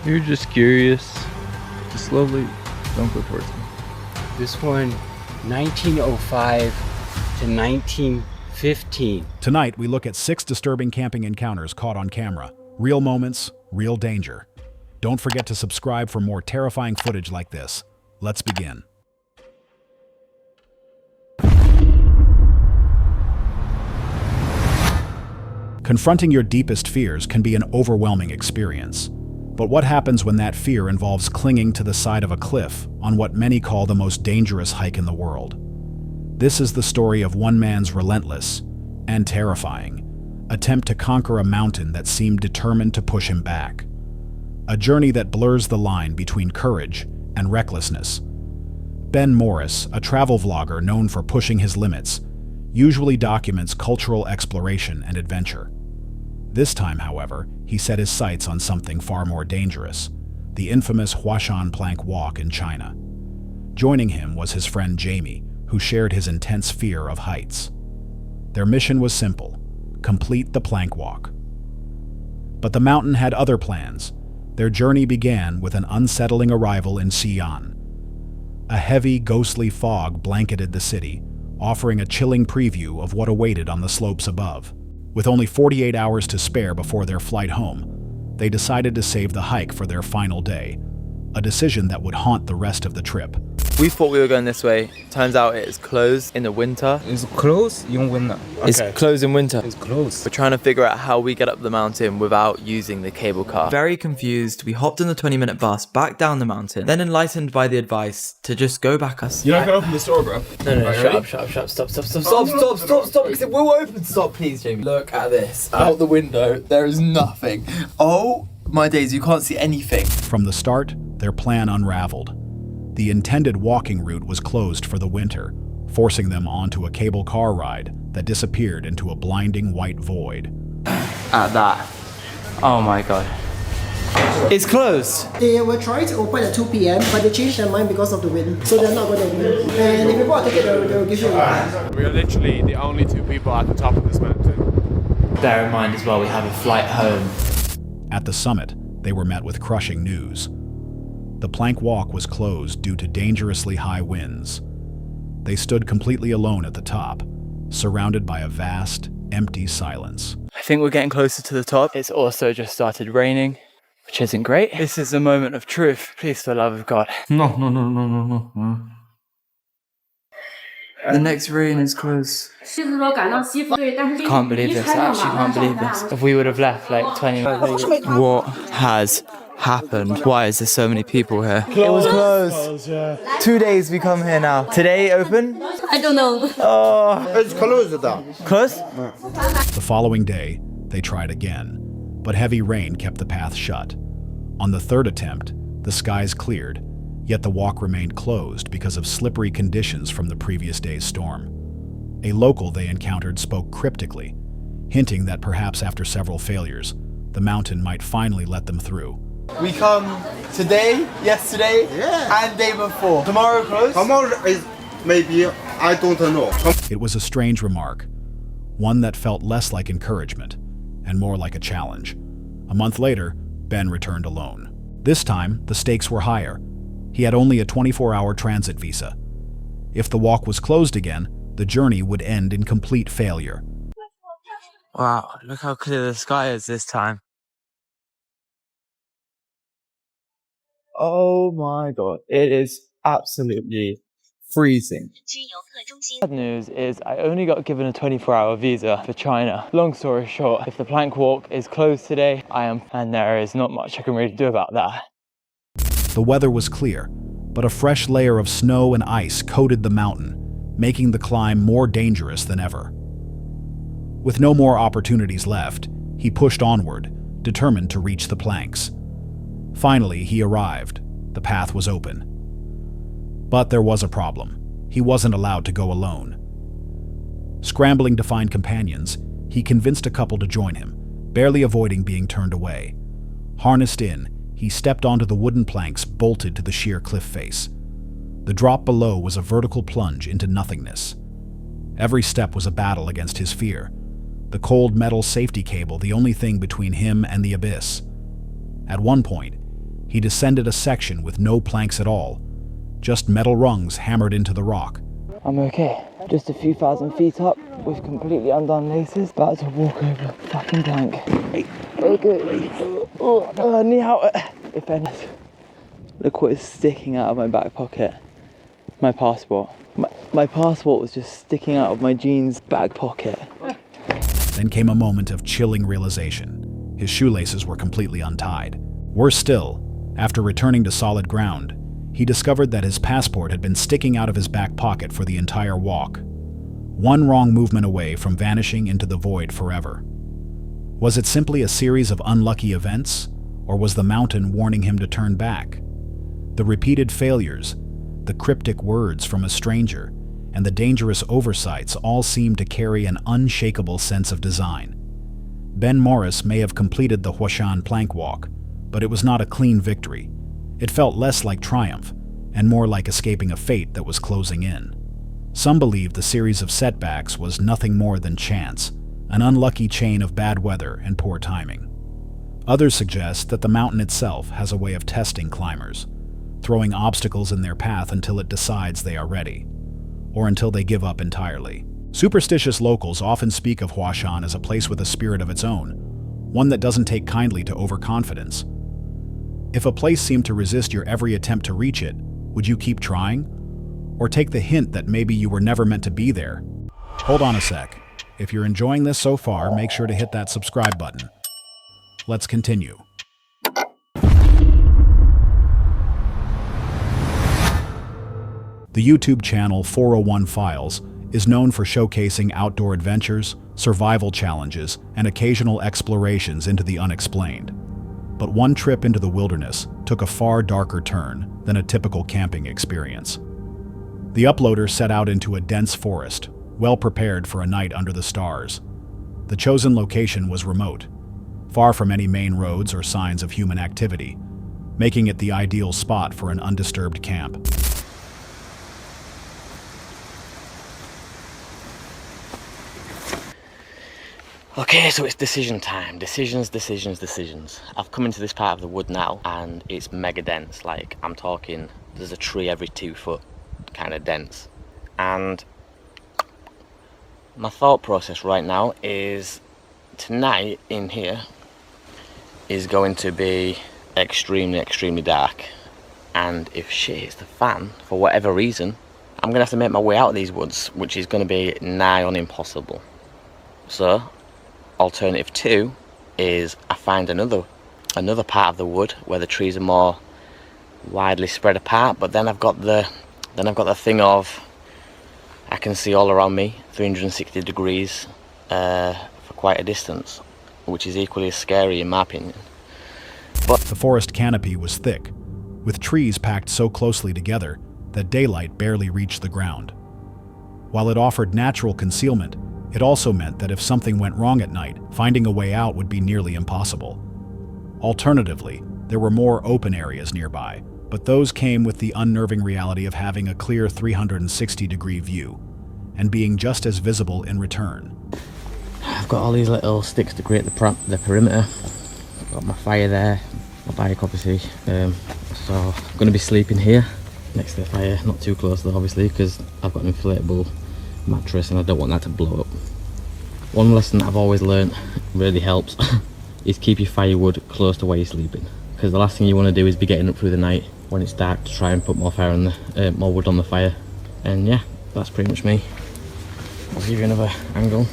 You're just curious. Just slowly, don't go towards me. This one, 1905 to 1915. Tonight, we look at 6 disturbing camping encounters caught on camera. Real moments, real danger. Don't forget to subscribe for more terrifying footage like this. Let's begin. Confronting your deepest fears can be an overwhelming experience. But what happens when that fear involves clinging to the side of a cliff on what many call the most dangerous hike in the world? This is the story of one man's relentless and terrifying attempt to conquer a mountain that seemed determined to push him back. A journey that blurs the line between courage and recklessness. Ben Morris, a travel vlogger known for pushing his limits, usually documents cultural exploration and adventure. This time, however, he set his sights on something far more dangerous, the infamous Huashan Plank Walk in China. Joining him was his friend Jamie, who shared his intense fear of heights. Their mission was simple: complete the plank walk. But the mountain had other plans. Their journey began with an unsettling arrival in Xi'an. A heavy, ghostly fog blanketed the city, offering a chilling preview of what awaited on the slopes above. With only 48 hours to spare before their flight home, they decided to save the hike for their final day, a decision that would haunt the rest of the trip. We thought we were going this way. Turns out it is closed in the winter. It's closed in winter. It's closed in winter. It's closed. We're trying to figure out how we get up the mountain without using the cable car. Very confused, we hopped on the 20-minute bus back down the mountain, then enlightened by the advice to just go back us. You're not gonna open the store, bro. No, shut up, stop, because it will open. Stop, please, Jamie. Look at this. Out the window, there is nothing. Oh my days, you can't see anything. From the start, their plan unraveled. The intended walking route was closed for the winter, forcing them onto a cable car ride that disappeared into a blinding white void. At that. Oh my god. It's closed. They were trying to open at 2 p.m, but they changed their mind because of the wind. So they're not going to open. And if you bought a ticket, they'll give you a ride. We are literally the only 2 people at the top of this mountain. Bear in mind as well, we have a flight home. At the summit, they were met with crushing news. The plank walk was closed due to dangerously high winds. They stood completely alone at the top, surrounded by a vast, empty silence. I think we're getting closer to the top. It's also just started raining, which isn't great. This is a moment of truth. Please, for the love of God. No. The next rain is close. Can't believe this. I actually can't believe this. If we would have left like 20 minutes. What has happened? Why is there so many people here? It was closed. 2 days we come here now. Today open? I don't know. Oh, It's closed though. closed? The following day, they tried again, but heavy rain kept the path shut. On the third attempt, the skies cleared, yet the walk remained closed because of slippery conditions from the previous day's storm. A local they encountered spoke cryptically, hinting that perhaps after several failures, the mountain might finally let them through. We come today, yesterday, and day before. Tomorrow closed? Tomorrow is maybe, I don't know. It was a strange remark, one that felt less like encouragement and more like a challenge. A month later, Ben returned alone. This time, the stakes were higher. He had only a 24-hour transit visa. If the walk was closed again, the journey would end in complete failure. Wow, look how clear the sky is this time. Oh my god, it is absolutely freezing. Bad news is I only got given a 24-hour visa for China. Long story short, if the plank walk is closed today, and there is not much I can really do about that. The weather was clear, but a fresh layer of snow and ice coated the mountain, making the climb more dangerous than ever. With no more opportunities left, he pushed onward, determined to reach the planks. Finally, he arrived. The path was open. But there was a problem. He wasn't allowed to go alone. Scrambling to find companions, he convinced a couple to join him, barely avoiding being turned away. Harnessed in, he stepped onto the wooden planks bolted to the sheer cliff face. The drop below was a vertical plunge into nothingness. Every step was a battle against his fear. The cold metal safety cable the only thing between him and the abyss. At one point, He descended a section with no planks at all, just metal rungs hammered into the rock. I'm okay. Just a few thousand feet up with completely undone laces, about to walk over a fucking plank. Okay. Knee out. If anything. Look what is sticking out of my back pocket. My passport. My passport was just sticking out of my jeans back pocket. Then came a moment of chilling realization. His shoelaces were completely untied. Worse still, after returning to solid ground, he discovered that his passport had been sticking out of his back pocket for the entire walk. One wrong movement away from vanishing into the void forever. Was it simply a series of unlucky events, or was the mountain warning him to turn back? The repeated failures, the cryptic words from a stranger, and the dangerous oversights all seemed to carry an unshakable sense of design. Ben Morris may have completed the Huashan plank walk, but it was not a clean victory. It felt less like triumph, and more like escaping a fate that was closing in. Some believed the series of setbacks was nothing more than chance, an unlucky chain of bad weather and poor timing. Others suggest that the mountain itself has a way of testing climbers, throwing obstacles in their path until it decides they are ready, or until they give up entirely. Superstitious locals often speak of Huashan as a place with a spirit of its own, one that doesn't take kindly to overconfidence. If a place seemed to resist your every attempt to reach it, would you keep trying? Or take the hint that maybe you were never meant to be there? Hold on a sec. If you're enjoying this so far, make sure to hit that subscribe button. Let's continue. The YouTube channel 401 Files is known for showcasing outdoor adventures, survival challenges, and occasional explorations into the unexplained. But one trip into the wilderness took a far darker turn than a typical camping experience. The uploader set out into a dense forest, well prepared for a night under the stars. The chosen location was remote, far from any main roads or signs of human activity, making it the ideal spot for an undisturbed camp. Okay, so it's decision time. Decisions. I've come into this part of the wood now and it's mega dense. Like, I'm talking, there's a tree every 2 foot, kind of dense. And my thought process right now is tonight in here is going to be extremely dark. And if shit hits the fan, for whatever reason, I'm going to have to make my way out of these woods, which is going to be nigh on impossible. So, alternative 2 is I find another part of the wood where the trees are more widely spread apart, but then I've got the thing of I can see all around me 360 degrees for quite a distance, which is equally as scary in my opinion. But the forest canopy was thick, with trees packed so closely together that daylight barely reached the ground. While it offered natural concealment, it also meant that if something went wrong at night, finding a way out would be nearly impossible. Alternatively, there were more open areas nearby, but those came with the unnerving reality of having a clear 360-degree view, and being just as visible in return. I've got all these little sticks to create the perimeter. I've got my fire there, my bike obviously, so I'm going to be sleeping here next to the fire, not too close though obviously, because I've got an inflatable mattress and I don't want that to blow up. One lesson that I've always learned really helps is keep your firewood close to where you're sleeping, because the last thing you want to do is be getting up through the night when it's dark to try and put more more wood on the fire. And yeah, that's pretty much me. I'll give you another angle.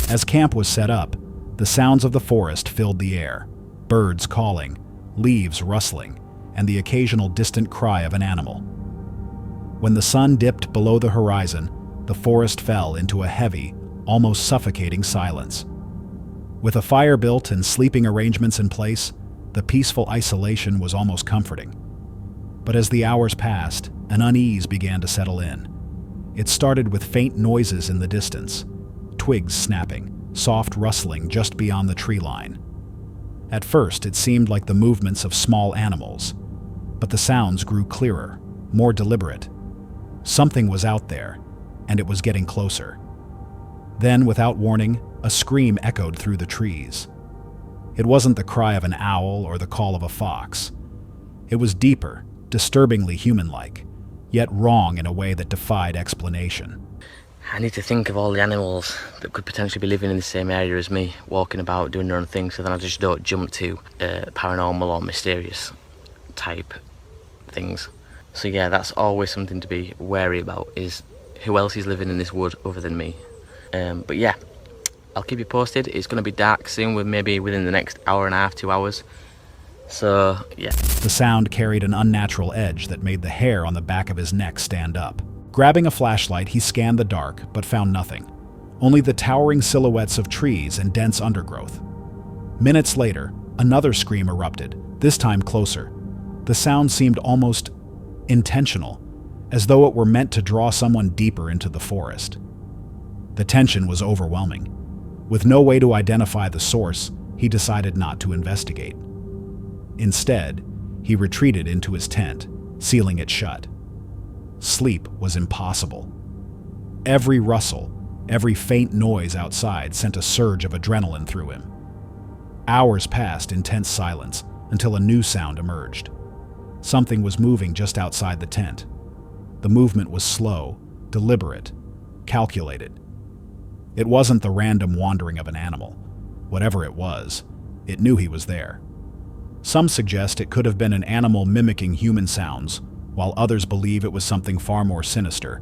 As camp was set up, the sounds of the forest filled the air, birds calling, leaves rustling, and the occasional distant cry of an animal. When the sun dipped below the horizon, the forest fell into a heavy, almost suffocating silence. With a fire built and sleeping arrangements in place, the peaceful isolation was almost comforting. But as the hours passed, an unease began to settle in. It started with faint noises in the distance, twigs snapping, soft rustling just beyond the tree line. At first, it seemed like the movements of small animals, but the sounds grew clearer, more deliberate. Something was out there, and it was getting closer. Then, without warning, a scream echoed through the trees. It wasn't the cry of an owl or the call of a fox. It was deeper, disturbingly human-like, yet wrong in a way that defied explanation. I need to think of all the animals that could potentially be living in the same area as me, walking about, doing their own thing, so then I just don't jump to paranormal or mysterious type things. So yeah, that's always something to be wary about, is who else is living in this wood other than me. But yeah, I'll keep you posted. It's going to be dark soon, maybe within the next hour and a half, 2 hours. So yeah. The sound carried an unnatural edge that made the hair on the back of his neck stand up. Grabbing a flashlight, he scanned the dark, but found nothing. Only the towering silhouettes of trees and dense undergrowth. Minutes later, another scream erupted, this time closer. The sound seemed almost intentional, as though it were meant to draw someone deeper into the forest. The tension was overwhelming. With no way to identify the source, he decided not to investigate. Instead, he retreated into his tent, sealing it shut. Sleep was impossible. Every rustle, every faint noise outside sent a surge of adrenaline through him. Hours passed in tense silence until a new sound emerged. Something was moving just outside the tent. The movement was slow, deliberate, calculated. It wasn't the random wandering of an animal. Whatever it was, it knew he was there. Some suggest it could have been an animal mimicking human sounds, while others believe it was something far more sinister,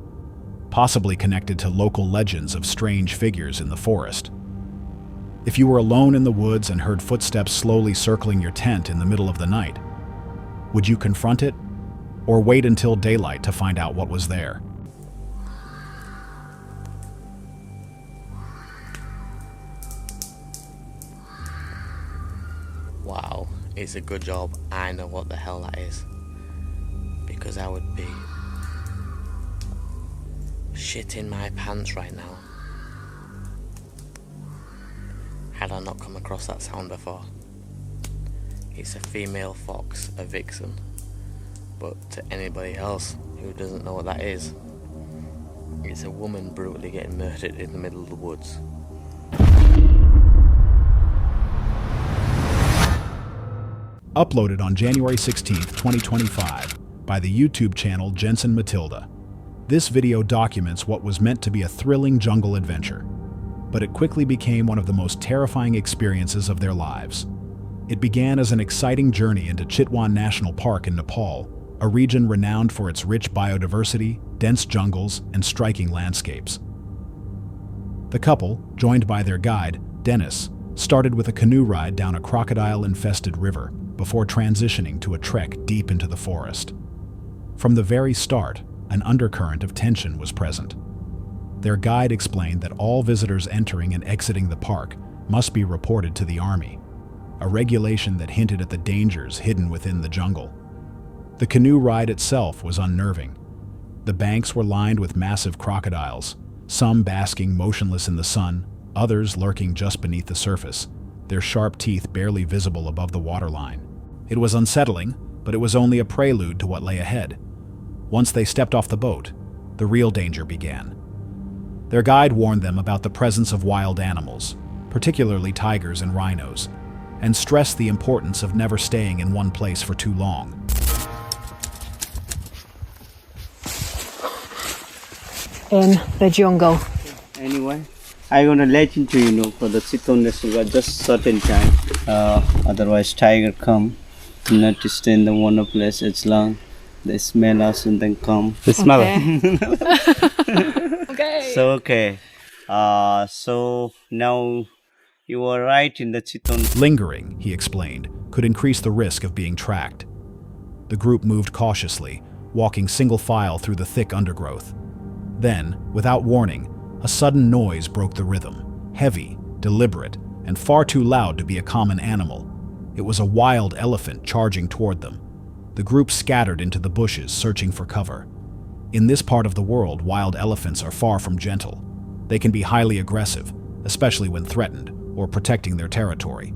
possibly connected to local legends of strange figures in the forest. If you were alone in the woods and heard footsteps slowly circling your tent in the middle of the night, would you confront it, or wait until daylight to find out what was there? Wow, it's a good job I know what the hell that is, because I would be shitting my pants right now had I not come across that sound before. It's a female fox, a vixen, but to anybody else who doesn't know what that is, it's a woman brutally getting murdered in the middle of the woods. Uploaded on January 16th, 2025, by the YouTube channel Jensen Matilda. This video documents what was meant to be a thrilling jungle adventure, but it quickly became one of the most terrifying experiences of their lives. It began as an exciting journey into Chitwan National Park in Nepal, a region renowned for its rich biodiversity, dense jungles, and striking landscapes. The couple, joined by their guide, Dennis, started with a canoe ride down a crocodile-infested river before transitioning to a trek deep into the forest. From the very start, an undercurrent of tension was present. Their guide explained that all visitors entering and exiting the park must be reported to the army, a regulation that hinted at the dangers hidden within the jungle. The canoe ride itself was unnerving. The banks were lined with massive crocodiles, some basking motionless in the sun, others lurking just beneath the surface, their sharp teeth barely visible above the waterline. It was unsettling, but it was only a prelude to what lay ahead. Once they stepped off the boat, the real danger began. Their guide warned them about the presence of wild animals, particularly tigers and rhinos, and stressed the importance of never staying in one place for too long. In the jungle. Anyway, I'm gonna let you for the Chiton National just certain time. Otherwise tiger come, not to stay in the one place it's long. They smell us and then come. They smell it. Okay. So now you are right in the Chiton. Lingering, he explained, could increase the risk of being tracked. The group moved cautiously, walking single file through the thick undergrowth. Then, without warning, a sudden noise broke the rhythm, heavy, deliberate, and far too loud to be a common animal. It was a wild elephant charging toward them. The group scattered into the bushes, searching for cover. In this part of the world, wild elephants are far from gentle. They can be highly aggressive, especially when threatened or protecting their territory.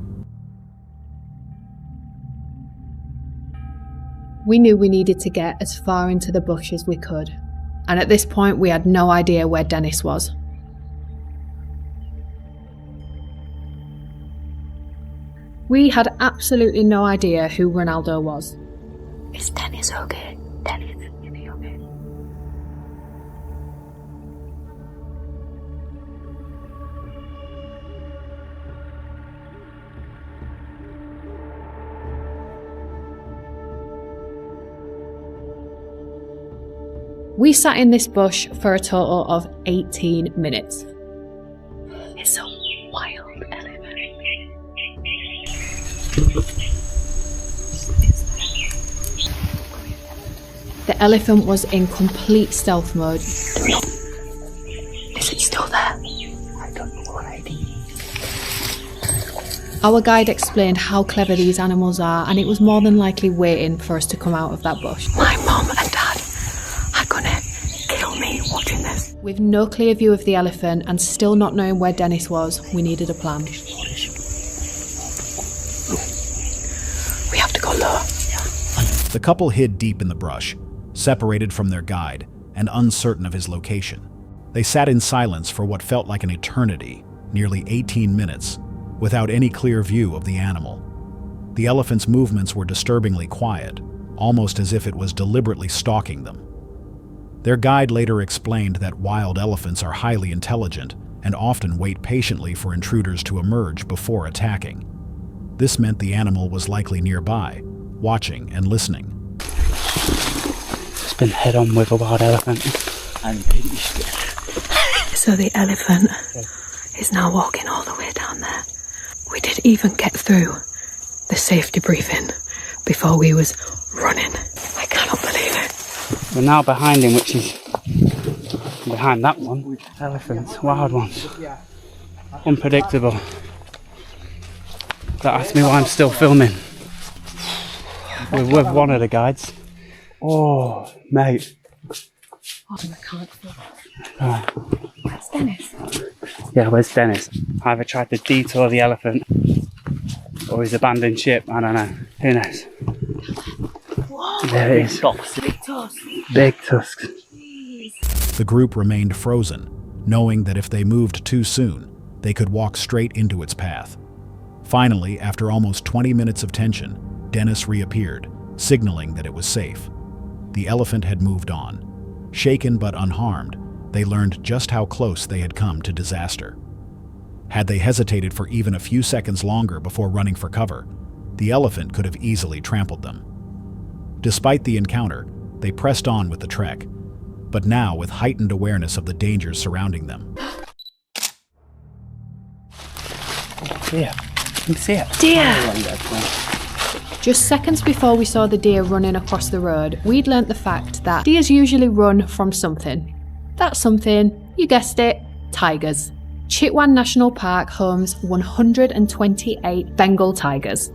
We knew we needed to get as far into the bush as we could, and at this point we had no idea where Dennis was. We had absolutely no idea who Ronaldo was. Is Dennis okay? Dennis, is he okay? We sat in this bush for a total of 18 minutes. It's a wild elephant. The elephant was in complete stealth mode. Is it still there? I don't know what I did. Our guide explained how clever these animals are, and it was more than likely waiting for us to come out of that bush. My mum and dad are gonna kill me watching this. With no clear view of the elephant and still not knowing where Dennis was, we needed a plan. We have to go lower. The couple hid deep in the brush, separated from their guide and uncertain of his location. They sat in silence for what felt like an eternity, nearly 18 minutes, without any clear view of the animal. The elephant's movements were disturbingly quiet, almost as if it was deliberately stalking them. Their guide later explained that wild elephants are highly intelligent and often wait patiently for intruders to emerge before attacking. This meant the animal was likely nearby, watching and listening. It's been head on with a wild elephant. I'm really scared. So the elephant is now walking all the way down there. We didn't even get through the safety briefing before we was running. I cannot believe it. We're now behind him, which is behind that one. Elephants, wild ones. Unpredictable. Don't ask me why I'm still filming. We're with one of the guides. Oh, mate. Oh, I can't feel it. Right. Where's Dennis? Yeah, where's Dennis? Either tried to detour the elephant or he's abandoned ship. I don't know. Who knows? Whoa. There it is. Big tusks. Big tusks. The group remained frozen, knowing that if they moved too soon, they could walk straight into its path. Finally, after almost 20 minutes of tension, Dennis reappeared, signaling that it was safe. The elephant had moved on. Shaken but unharmed, they learned just how close they had come to disaster. Had they hesitated for even a few seconds longer before running for cover, the elephant could have easily trampled them. Despite the encounter, they pressed on with the trek, but now with heightened awareness of the dangers surrounding them. Deer. You can see it. Deer! Just seconds before we saw the deer running across the road, we'd learnt the fact that deers usually run from something. That something, you guessed it, tigers. Chitwan National Park homes 128 Bengal tigers.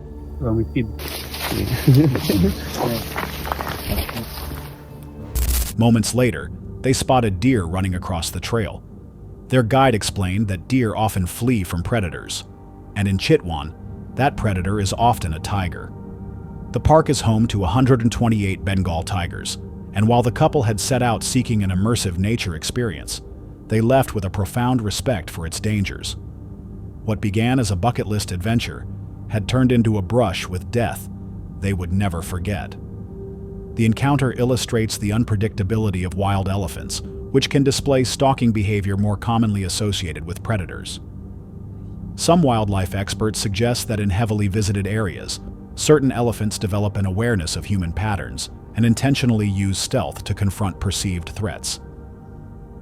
Moments later, they spotted deer running across the trail. Their guide explained that deer often flee from predators, and in Chitwan, that predator is often a tiger. The park is home to 128 Bengal tigers, and while the couple had set out seeking an immersive nature experience, they left with a profound respect for its dangers. What began as a bucket list adventure had turned into a brush with death they would never forget. The encounter illustrates the unpredictability of wild elephants, which can display stalking behavior more commonly associated with predators. Some wildlife experts suggest that in heavily visited areas, certain elephants develop an awareness of human patterns and intentionally use stealth to confront perceived threats.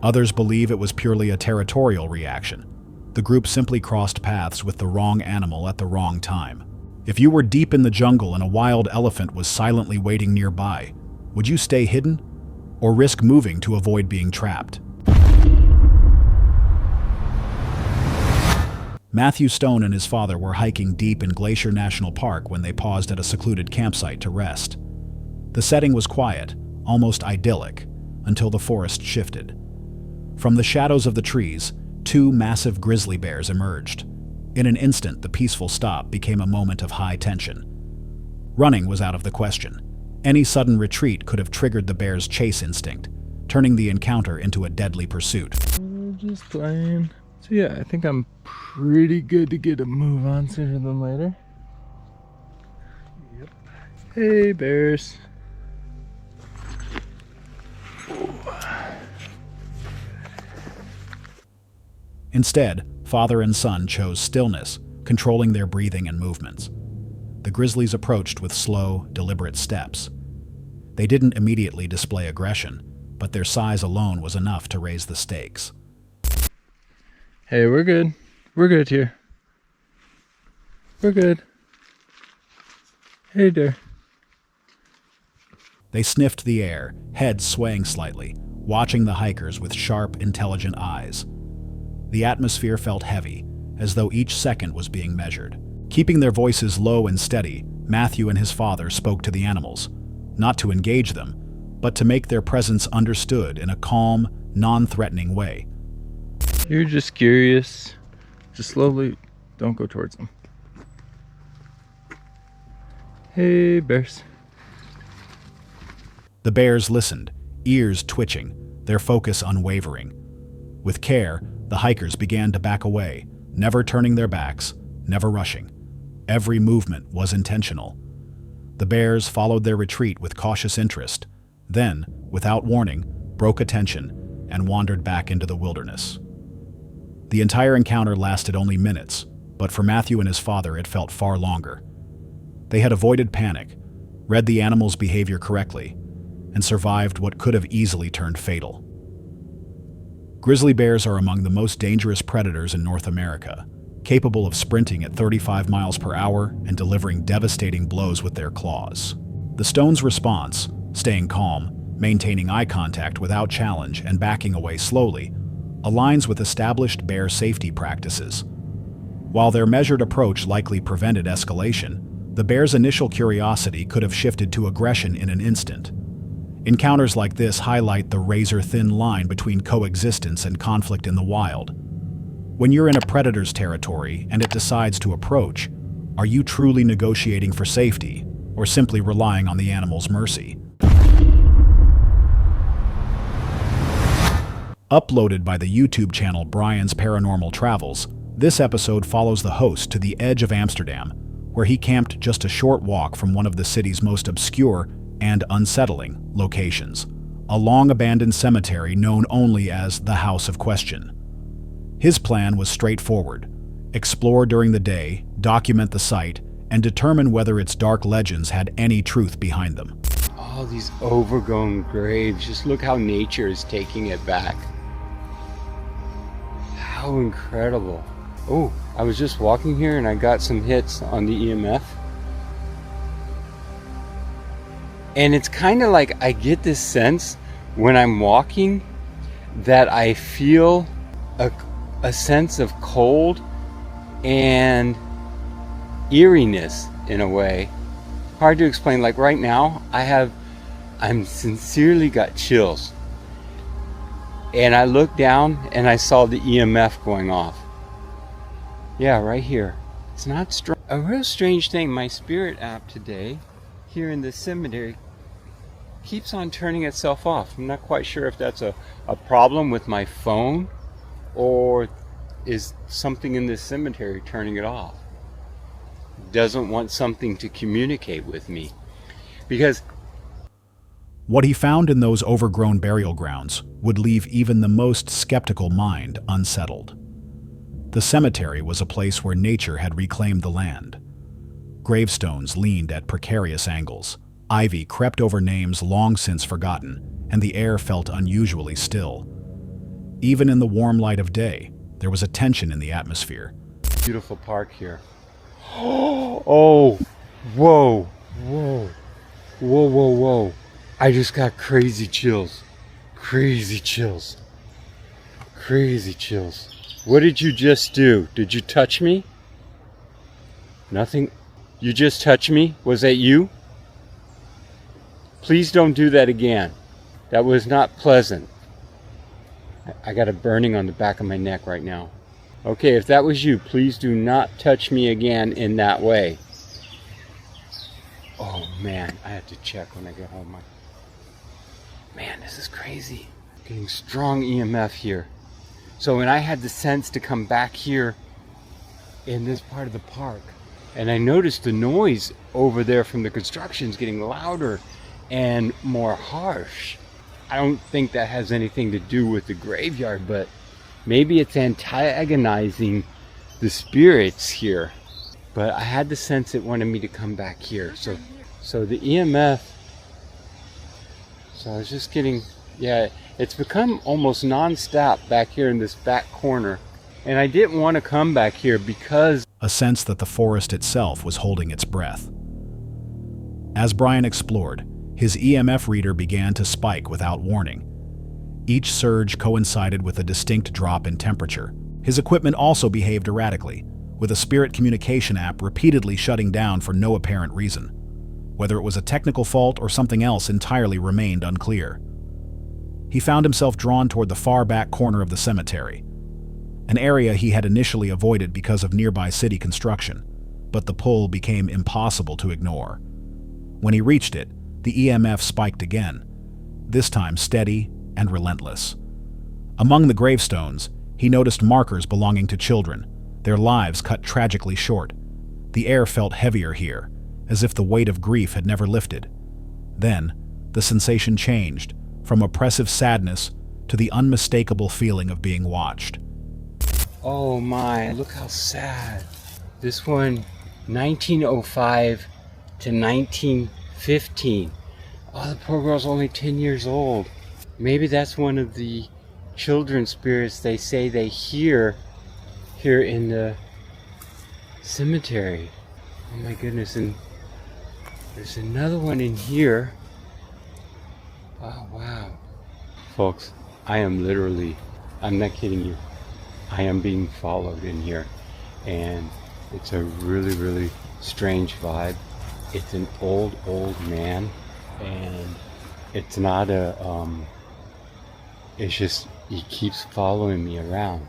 Others believe it was purely a territorial reaction. The group simply crossed paths with the wrong animal at the wrong time. If you were deep in the jungle and a wild elephant was silently waiting nearby, would you stay hidden or risk moving to avoid being trapped? Matthew Stone and his father were hiking deep in Glacier National Park when they paused at a secluded campsite to rest. The setting was quiet, almost idyllic, until the forest shifted. From the shadows of the trees, two massive grizzly bears emerged. In an instant, the peaceful stop became a moment of high tension. Running was out of the question. Any sudden retreat could have triggered the bear's chase instinct, turning the encounter into a deadly pursuit. We're just playing. So yeah, I think I'm pretty good to get a move on sooner than later. Hey, bears. Instead, father and son chose stillness, controlling their breathing and movements. The grizzlies approached with slow, deliberate steps. They didn't immediately display aggression, but their size alone was enough to raise the stakes. Hey, we're good. We're good here. We're good. Hey there. They sniffed the air, heads swaying slightly, watching the hikers with sharp, intelligent eyes. The atmosphere felt heavy, as though each second was being measured. Keeping their voices low and steady, Matthew and his father spoke to the animals, not to engage them, but to make their presence understood in a calm, non-threatening way. You're just curious. Just slowly, don't go towards them. Hey, bears. The bears listened, ears twitching, their focus unwavering. With care, the hikers began to back away, never turning their backs, never rushing. Every movement was intentional. The bears followed their retreat with cautious interest, then, without warning, broke attention and wandered back into the wilderness. The entire encounter lasted only minutes, but for Matthew and his father it felt far longer. They had avoided panic, read the animals' behavior correctly, and survived what could have easily turned fatal. Grizzly bears are among the most dangerous predators in North America, capable of sprinting at 35 miles per hour and delivering devastating blows with their claws. The stone's response, staying calm, maintaining eye contact without challenge, and backing away slowly, aligns with established bear safety practices. While their measured approach likely prevented escalation, the bear's initial curiosity could have shifted to aggression in an instant. Encounters like this highlight the razor-thin line between coexistence and conflict in the wild. When you're in a predator's territory and it decides to approach, are you truly negotiating for safety or simply relying on the animal's mercy? Uploaded by the YouTube channel Brian's Paranormal Travels, this episode follows the host to the edge of Amsterdam, where he camped just a short walk from one of the city's most obscure and unsettling locations, a long-abandoned cemetery known only as the House of Question. His plan was straightforward: explore during the day, document the site, and determine whether its dark legends had any truth behind them. All these overgrown graves, just look how nature is taking it back. How incredible. Oh, I was just walking here and I got some hits on the EMF. And it's kind of like I get this sense when I'm walking that I feel a sense of cold and eeriness in a way. Hard to explain. Like right now, I'm sincerely got chills. And I looked down and I saw the EMF going off. Yeah, right here. It's not strong. A real strange thing, my spirit app today, here in this cemetery, keeps on turning itself off. I'm not quite sure if that's a problem with my phone or is something in this cemetery turning it off. Doesn't want something to communicate with me. Because what he found in those overgrown burial grounds would leave even the most skeptical mind unsettled. The cemetery was a place where nature had reclaimed the land. Gravestones leaned at precarious angles. Ivy crept over names long since forgotten, and the air felt unusually still. Even in the warm light of day, there was a tension in the atmosphere. Beautiful park here. Oh, whoa, whoa, whoa, whoa, whoa. I just got crazy chills. Crazy chills. Crazy chills. What did you just do? Did you touch me? Nothing. You just touched me? Was that you? Please don't do that again. That was not pleasant. I got a burning on the back of my neck right now. Okay, if that was you, please do not touch me again in that way. Oh man, I have to check when I get home. Man, this is crazy. Getting strong EMF here. So when I had the sense to come back here in this part of the park, And I noticed the noise over there from the construction's getting louder and more harsh. I don't think that has anything to do with the graveyard, but maybe it's antagonizing the spirits here. But I had the sense it wanted me to come back here. So the EMF, so I was just getting, yeah, it's become almost non-stop back here in this back corner. And I didn't want to come back here because a sense that the forest itself was holding its breath. As Brian explored, his EMF reader began to spike without warning. Each surge coincided with a distinct drop in temperature. His equipment also behaved erratically, with a spirit communication app repeatedly shutting down for no apparent reason. Whether it was a technical fault or something else entirely remained unclear. He found himself drawn toward the far back corner of the cemetery, an area he had initially avoided because of nearby city construction, but the pull became impossible to ignore. When he reached it, the EMF spiked again, this time steady and relentless. Among the gravestones, he noticed markers belonging to children, their lives cut tragically short. The air felt heavier here, as if the weight of grief had never lifted. Then, the sensation changed, from oppressive sadness to the unmistakable feeling of being watched. oh my, look how sad. This one, 1905 to 1915. Oh, the poor girl's only 10 years old. Maybe that's one of the children's spirits they say they hear here in the cemetery. Oh my goodness, and there's another one in here. Oh wow. Folks, I am literally, I'm not kidding you, I am being followed in here, and it's a really, really strange vibe. It's an old man, and it's not a, it's just, he keeps following me around,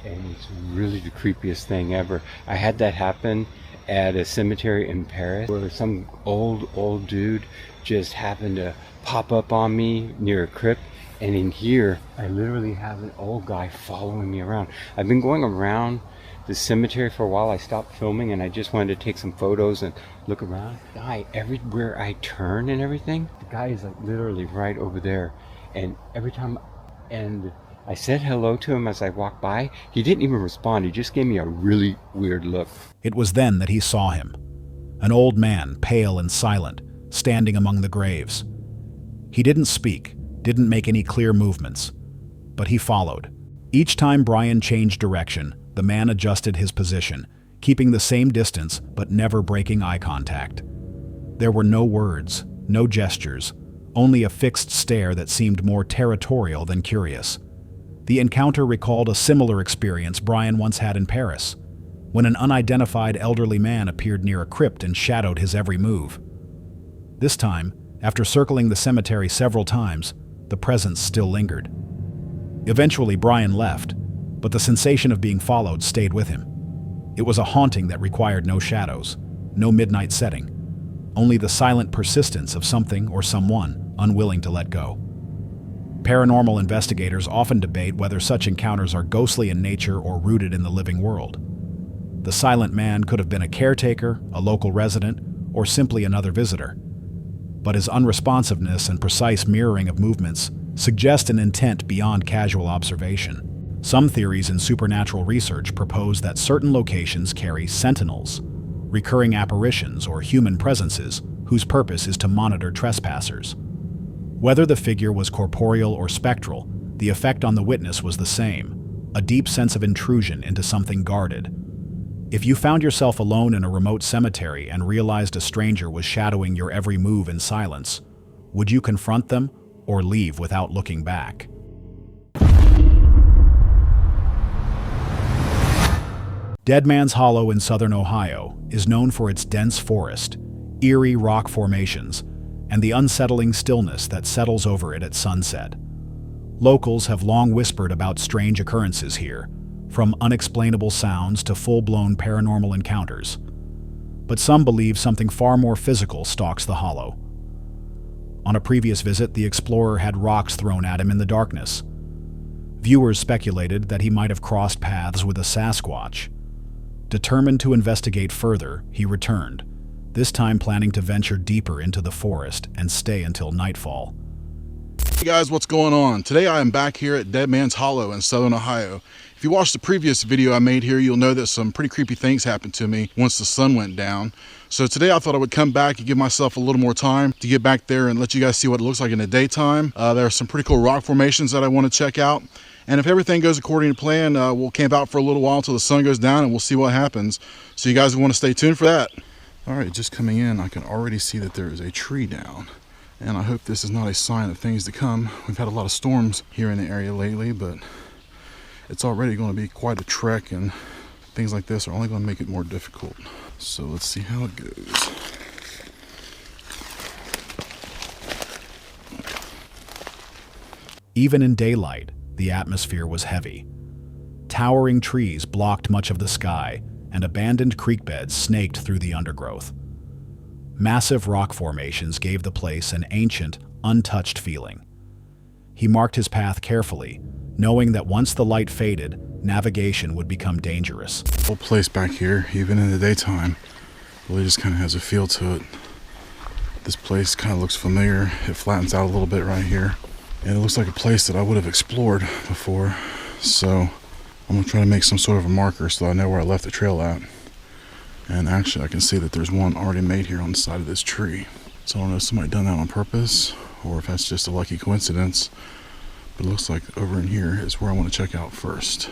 and it's really the creepiest thing ever. I had that happen at a cemetery in Paris, where some old dude just happened to pop up on me near a crypt. And in here, I literally have an old guy following me around. I've been going around the cemetery for a while. I stopped filming and I just wanted to take some photos and look around. Guy, everywhere I turn and everything, the guy is like literally right over there. And every time, and I said hello to him as I walked by, he didn't even respond. He just gave me a really weird look. It was then that he saw him. An old man, pale and silent, standing among the graves. He didn't speak, didn't make any clear movements, but he followed. Each time Brian changed direction, the man adjusted his position, keeping the same distance but never breaking eye contact. There were no words, no gestures, only a fixed stare that seemed more territorial than curious. The encounter recalled a similar experience Brian once had in Paris, when an unidentified elderly man appeared near a crypt and shadowed his every move. This time, after circling the cemetery several times, the presence still lingered. Eventually, Brian left, but the sensation of being followed stayed with him. It was a haunting that required no shadows, no midnight setting, only the silent persistence of something or someone unwilling to let go. Paranormal investigators often debate whether such encounters are ghostly in nature or rooted in the living world. The silent man could have been a caretaker, a local resident, or simply another visitor. But his unresponsiveness and precise mirroring of movements suggest an intent beyond casual observation. Some theories in supernatural research propose that certain locations carry sentinels, recurring apparitions or human presences whose purpose is to monitor trespassers. Whether the figure was corporeal or spectral, the effect on the witness was the same, a deep sense of intrusion into something guarded. If you found yourself alone in a remote cemetery and realized a stranger was shadowing your every move in silence, would you confront them or leave without looking back? Dead Man's Hollow in southern Ohio is known for its dense forest, eerie rock formations, and the unsettling stillness that settles over it at sunset. Locals have long whispered about strange occurrences here, from unexplainable sounds to full-blown paranormal encounters. But some believe something far more physical stalks the hollow. On a previous visit, the explorer had rocks thrown at him in the darkness. Viewers speculated that he might have crossed paths with a Sasquatch. Determined to investigate further, he returned, this time planning to venture deeper into the forest and stay until nightfall. Hey guys, what's going on? Today I am back here at Dead Man's Hollow in Southern Ohio. If you watched the previous video I made here, you'll know that some pretty creepy things happened to me once the sun went down. So today I thought I would come back and give myself a little more time to get back there and let you guys see what it looks like in the daytime. There are some pretty cool rock formations that I want to check out. And if everything goes according to plan, we'll camp out for a little while until the sun goes down and we'll see what happens. So you guys want to stay tuned for that. All right, just coming in, I can already see that there is a tree down. And I hope this is not a sign of things to come. We've had a lot of storms here in the area lately, but it's already going to be quite a trek, and things like this are only going to make it more difficult. So let's see how it goes. Even in daylight, the atmosphere was heavy. Towering trees blocked much of the sky, and abandoned creek beds snaked through the undergrowth. Massive rock formations gave the place an ancient, untouched feeling. He marked his path carefully, knowing that once the light faded, navigation would become dangerous. The whole place back here, even in the daytime, really just kind of has a feel to it. This place kind of looks familiar. It flattens out a little bit right here. And it looks like a place that I would have explored before. So I'm going to try to make some sort of a marker so I know where I left the trail at. And actually I can see that there's one already made here on the side of this tree. So I don't know if somebody done that on purpose or if that's just a lucky coincidence. But it looks like over in here is where I want to check out first.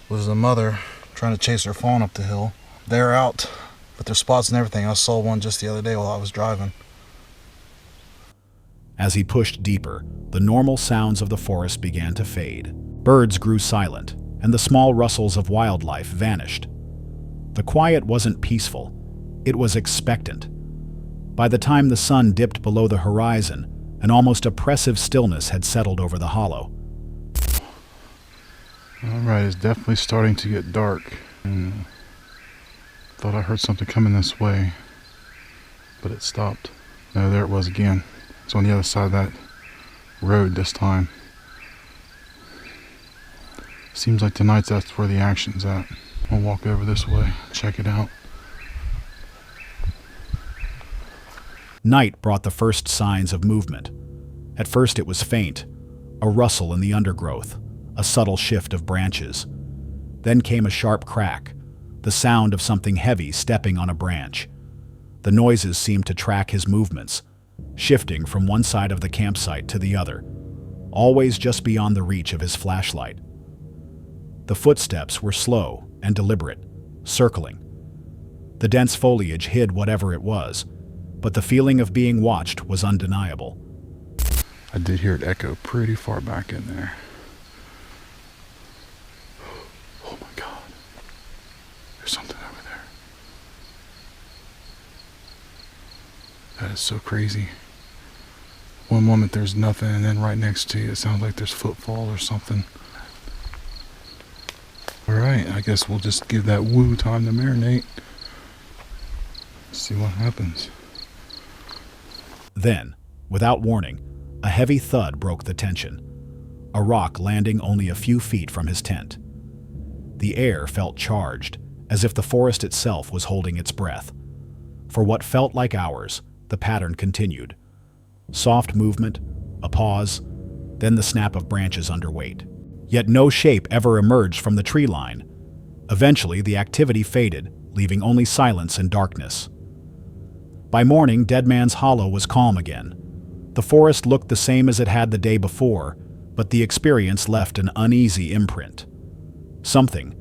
Was a mother trying to chase her fawn up the hill. They're out, but there's spots and everything. I saw one just the other day while I was driving. As he pushed deeper, the normal sounds of the forest began to fade. Birds grew silent, and the small rustles of wildlife vanished. The quiet wasn't peaceful, it was expectant. By the time the sun dipped below the horizon, an almost oppressive stillness had settled over the hollow. Alright, it's definitely starting to get dark. Thought I heard something coming this way, but it stopped. No, there it was again. It's on the other side of that road this time. Seems like tonight's that's where the action's at. I'll walk over this way, check it out. Night brought the first signs of movement. At first it was faint, a rustle in the undergrowth, a subtle shift of branches. Then came a sharp crack, the sound of something heavy stepping on a branch. The noises seemed to track his movements, shifting from one side of the campsite to the other, always just beyond the reach of his flashlight. The footsteps were slow and deliberate, circling. The dense foliage hid whatever it was, but the feeling of being watched was undeniable. I did hear it echo pretty far back in there. Oh my God. There's something over there. That is so crazy. One moment there's nothing, and then right next to you it sounds like there's footfall or something. Alright, I guess we'll just give that woo time to marinate. See what happens. Then, without warning, a heavy thud broke the tension, a rock landing only a few feet from his tent. The air felt charged, as if the forest itself was holding its breath. For what felt like hours, the pattern continued. Soft movement, a pause, then the snap of branches under weight. Yet no shape ever emerged from the tree line. Eventually, the activity faded, leaving only silence and darkness. By morning, Dead Man's Hollow was calm again. The forest looked the same as it had the day before, but the experience left an uneasy imprint. Something,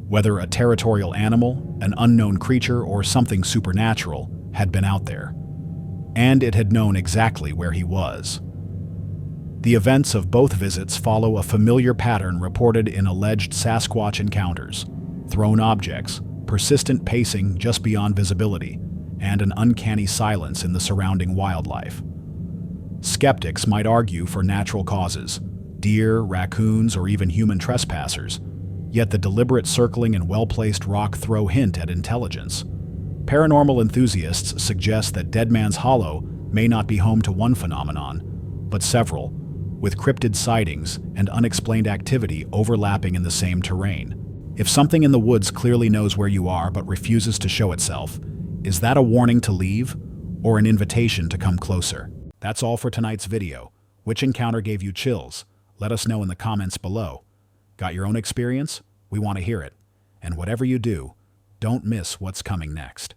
whether a territorial animal, an unknown creature, or something supernatural, had been out there. And it had known exactly where he was. The events of both visits follow a familiar pattern reported in alleged Sasquatch encounters: thrown objects, persistent pacing just beyond visibility, and an uncanny silence in the surrounding wildlife. Skeptics might argue for natural causes, deer, raccoons, or even human trespassers, yet the deliberate circling and well-placed rock throw hint at intelligence. Paranormal enthusiasts suggest that Dead Man's Hollow may not be home to one phenomenon, but several, with cryptid sightings and unexplained activity overlapping in the same terrain. If something in the woods clearly knows where you are but refuses to show itself, is that a warning to leave or an invitation to come closer? That's all for tonight's video. Which encounter gave you chills? Let us know in the comments below. Got your own experience? We want to hear it. And whatever you do, don't miss what's coming next.